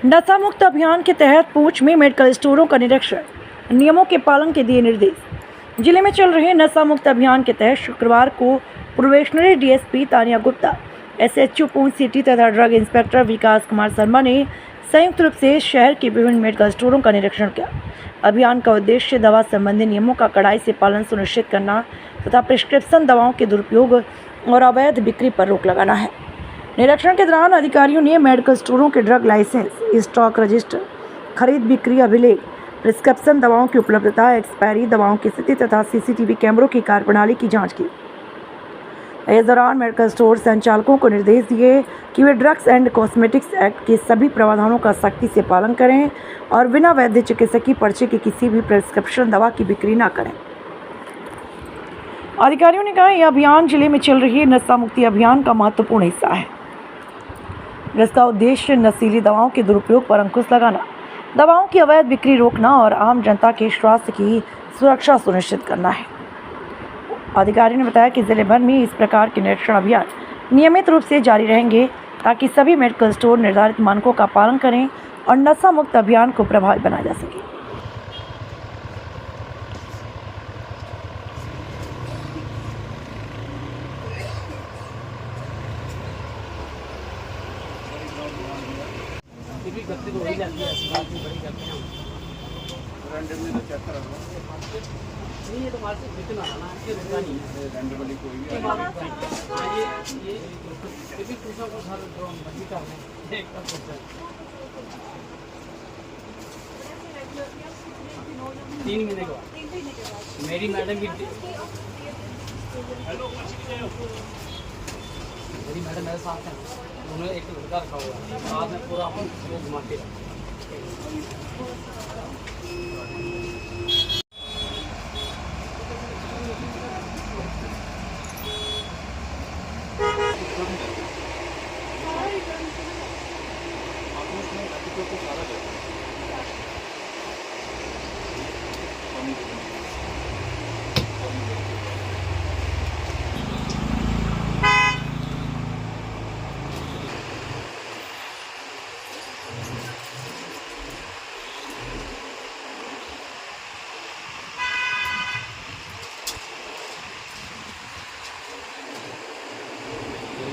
नशा मुक्त अभियान के तहत पूंछ में मेडिकल स्टोरों का निरीक्षण, नियमों के पालन के दिए निर्देश। जिले में चल रहे नशा मुक्त अभियान के तहत शुक्रवार को probationary DSP Tania Gupta, SHO पूंछ सिटी तथा ड्रग इंस्पेक्टर विकास कुमार शर्मा ने संयुक्त रूप से शहर के विभिन्न मेडिकल स्टोरों का निरीक्षण किया। अभियान का उद्देश्य दवा संबंधी नियमों का कड़ाई से पालन सुनिश्चित करना तथा प्रिस्क्रिप्शन दवाओं के दुरुपयोग और अवैध बिक्री पर रोक लगाना है। निरीक्षण के दौरान अधिकारियों ने मेडिकल स्टोरों के ड्रग लाइसेंस, स्टॉक रजिस्टर, खरीद बिक्री अभिलेख, प्रिस्क्रिप्शन दवाओं की उपलब्धता, एक्सपायरी दवाओं की स्थिति तथा सीसीटीवी कैमरों की कार्यप्रणाली की जांच की। इस दौरान मेडिकल स्टोर संचालकों को निर्देश दिए कि वे ड्रग्स एंड कॉस्मेटिक्स एक्ट के सभी प्रावधानों का सख्ती से पालन करें और बिना वैध चिकित्सकीय पर्चे के किसी भी प्रिस्क्रिप्शन दवा की बिक्री न करें। अधिकारियों ने कहा, यह अभियान जिले में चल रही नशा मुक्ति अभियान का महत्वपूर्ण हिस्सा है, जिसका उद्देश्य नशीली दवाओं के दुरुपयोग पर अंकुश लगाना, दवाओं की अवैध बिक्री रोकना और आम जनता के स्वास्थ्य की सुरक्षा सुनिश्चित करना है। अधिकारी ने बताया कि जिले भर में इस प्रकार के निरीक्षण अभियान नियमित रूप से जारी रहेंगे ताकि सभी मेडिकल स्टोर निर्धारित मानकों का पालन करें और नशा मुक्त अभियान को प्रभावी बनाया जा सके। ये तो मार्केट बिकना है ना, ये रुका नहीं है रैंड वाली कोई भी ये भी कुछ ना कुछ हर जो मर्जी का है एक का कुछ 3 महीने के बाद मेरी मैडम की मेरी मैडम मेरे साथ हैं, उन्होंने एक लड़का रखा हुआ है, साथ में पूरा अपन वो घुमाते हैं।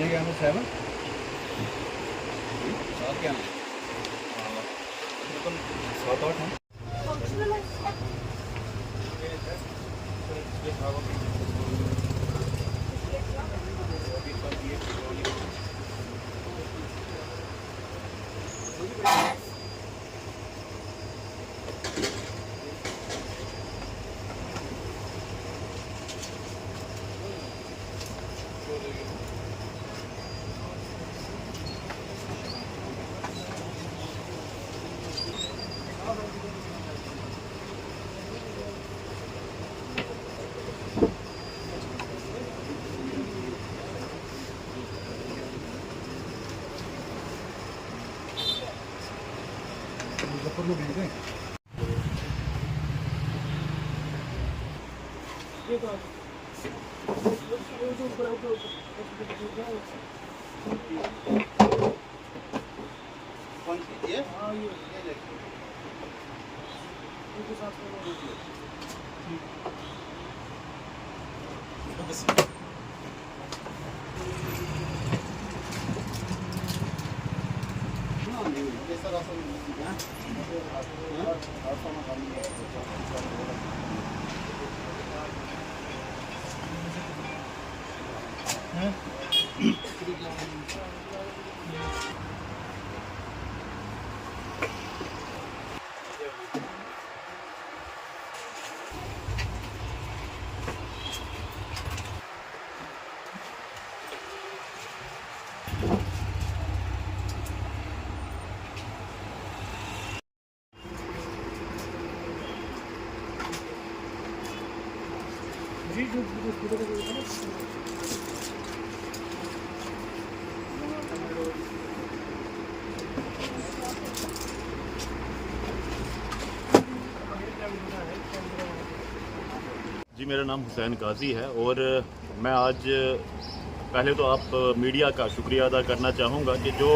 क्या नाम है? क्या नाम? सात आठ हैं। मुजफ्फरपुर भेज दें। कौन सी ये? हाँ ये देखिए। इनके साथ जी, मेरा नाम हुसैन काजी है और मैं आज पहले तो आप मीडिया का शुक्रिया अदा करना चाहूँगा कि जो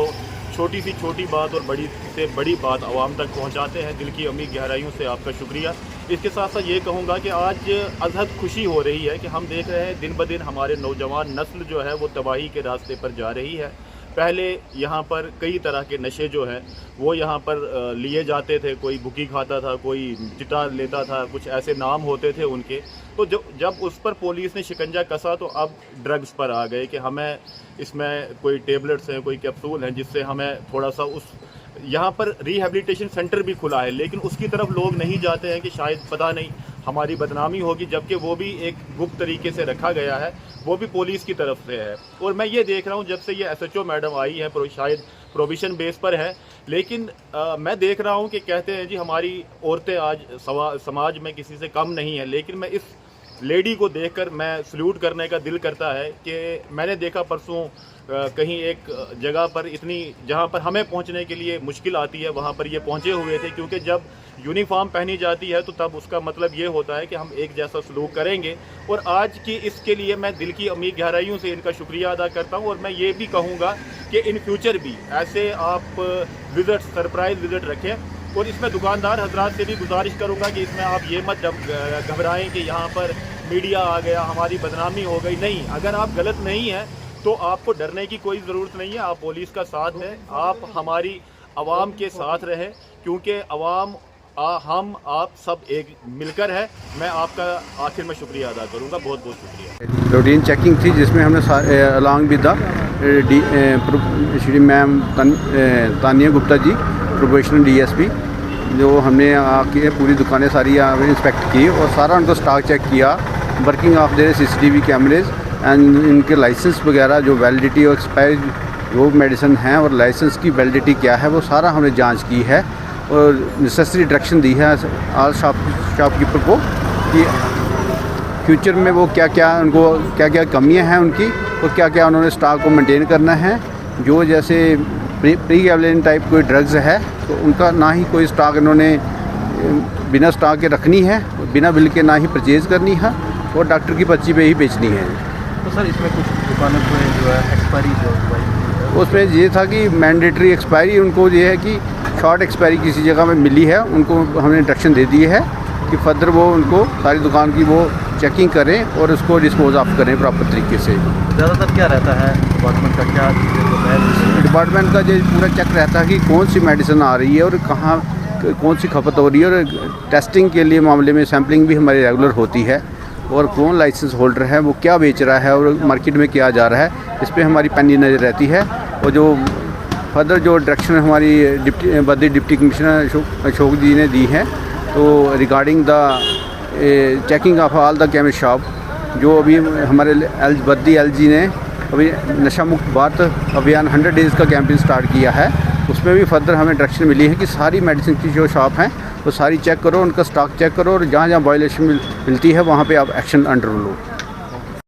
छोटी सी छोटी बात और बड़ी से बड़ी बात आवाम तक पहुंचाते हैं। दिल की अमीर गहराइयों से आपका शुक्रिया। इसके साथ साथ ये कहूँगा कि आज अजहद खुशी हो रही है कि हम देख रहे हैं दिन ब दिन हमारे नौजवान नस्ल जो है वो तबाही के रास्ते पर जा रही है। पहले यहाँ पर कई तरह के नशे जो हैं वो यहाँ पर लिए जाते थे। कोई बुकी खाता था, कोई चिटा लेता था, कुछ ऐसे नाम होते थे उनके। तो जब उस पर पुलिस ने शिकंजा कसा तो अब ड्रग्स पर आ गए कि हमें इसमें कोई टेबलेट्स हैं, कोई कैप्सूल हैं जिससे हमें थोड़ा सा उस यहाँ पर रिहैबिलिटेशन सेंटर भी खुला है, लेकिन उसकी तरफ लोग नहीं जाते हैं कि शायद पता नहीं हमारी बदनामी होगी, जबकि वो भी एक गुप्त तरीके से रखा गया है, वो भी पुलिस की तरफ से है। और मैं ये देख रहा हूँ जब से ये SHO मैडम आई है, शायद प्रोविज़न बेस पर है, लेकिन मैं देख रहा हूँ कि कहते हैं जी हमारी औरतें आज समाज में किसी से कम नहीं है। लेकिन मैं इस लेडी को देखकर मैं सल्यूट करने का दिल करता है कि मैंने देखा परसों कहीं एक जगह पर इतनी जहाँ पर हमें पहुँचने के लिए मुश्किल आती है वहाँ पर ये पहुँचे हुए थे, क्योंकि जब यूनिफॉर्म पहनी जाती है तो तब उसका मतलब ये होता है कि हम एक जैसा सलूक करेंगे। और आज की इसके लिए मैं दिल की अमीर गहराइयों से इनका शुक्रिया अदा करता हूँ। और मैं ये भी कहूँगा कि इन फ्यूचर भी ऐसे आप विज़िट, सरप्राइज़ विज़िट रखें। और इसमें दुकानदार हजरात से भी गुजारिश करूँगा कि इसमें आप ये मत घबराएं कि यहाँ पर मीडिया आ गया, हमारी बदनामी हो गई। नहीं, अगर आप गलत नहीं हैं तो आपको डरने की कोई ज़रूरत नहीं है। आप पुलिस का साथ है, आप हमारी आवाम के साथ रहें, क्योंकि आवाम हम आप सब एक मिलकर है। मैं आपका आखिर में शुक्रिया अदा करूँगा, बहुत बहुत शुक्रिया। रूटीन चेकिंग थी जिसमें हमने along with Shri ma'am Tania Gupta ji, probational DSP, जो हमने आके पूरी दुकानें सारी इंस्पेक्ट की और सारा उनको स्टॉक चेक किया, working of there CCTV cameras and इनके लाइसेंस वगैरह जो वैलिडिटी और एक्सपायर वो मेडिसिन हैं और लाइसेंस की वैलिडिटी क्या है वो सारा हमने जांच की है और नेसेसरी डायरेक्शन दी है ऑल शॉपकीपर को कि फ्यूचर में वो क्या क्या कमियां हैं उनकी और क्या क्या उन्होंने स्टॉक को मेंटेन करना है। जो जैसे प्री एवलेन टाइप कोई ड्रग्स है तो उनका ना ही कोई स्टॉक इन्होंने बिना स्टॉक के रखनी है, बिना बिल के ना ही परचेज़ करनी है और डॉक्टर की पर्ची पे ही बेचनी है। तो सर इसमें कुछ दुकानों को जो है एक्सपायरी जो उसमें ये था कि मैंडेटरी एक्सपायरी, उनको ये है कि शॉर्ट एक्सपायरी किसी जगह में मिली है, उनको हमने डायरेक्शन दे दी है कि फर्दर वो उनको सारी दुकान की वो चेकिंग करें और उसको डिस्पोज ऑफ करें प्रॉपर तरीके से। ज़्यादातर क्या रहता है डिपार्टमेंट का, क्या डिपार्टमेंट का जो पूरा चेक रहता है कि कौन सी मेडिसिन आ रही है और कहाँ कौन सी खपत हो रही है, और टेस्टिंग के लिए मामले में सैम्पलिंग भी हमारी रेगुलर होती है और कौन लाइसेंस होल्डर है वो क्या बेच रहा है और मार्केट में क्या जा रहा है, इस पर हमारी पैनी नज़र रहती है। और जो फर्दर जो डायरेक्शन हमारी डिप्टी कमिश्नर अशोक जी ने दी है तो regarding the checking of all the chemist shop, जो अभी हमारे बद्दी LG ने अभी नशा मुक्त भारत अभियान 100 डेज़ का कैंपेन स्टार्ट किया है, उसमें भी फर्दर हमें डायरेक्शन मिली है कि सारी मेडिसिन की जो शॉप हैं वो सारी चेक करो, उनका स्टॉक चेक करो और जहाँ जहाँ वायलेशन मिलती है वहाँ पे आप एक्शन अंडर लो।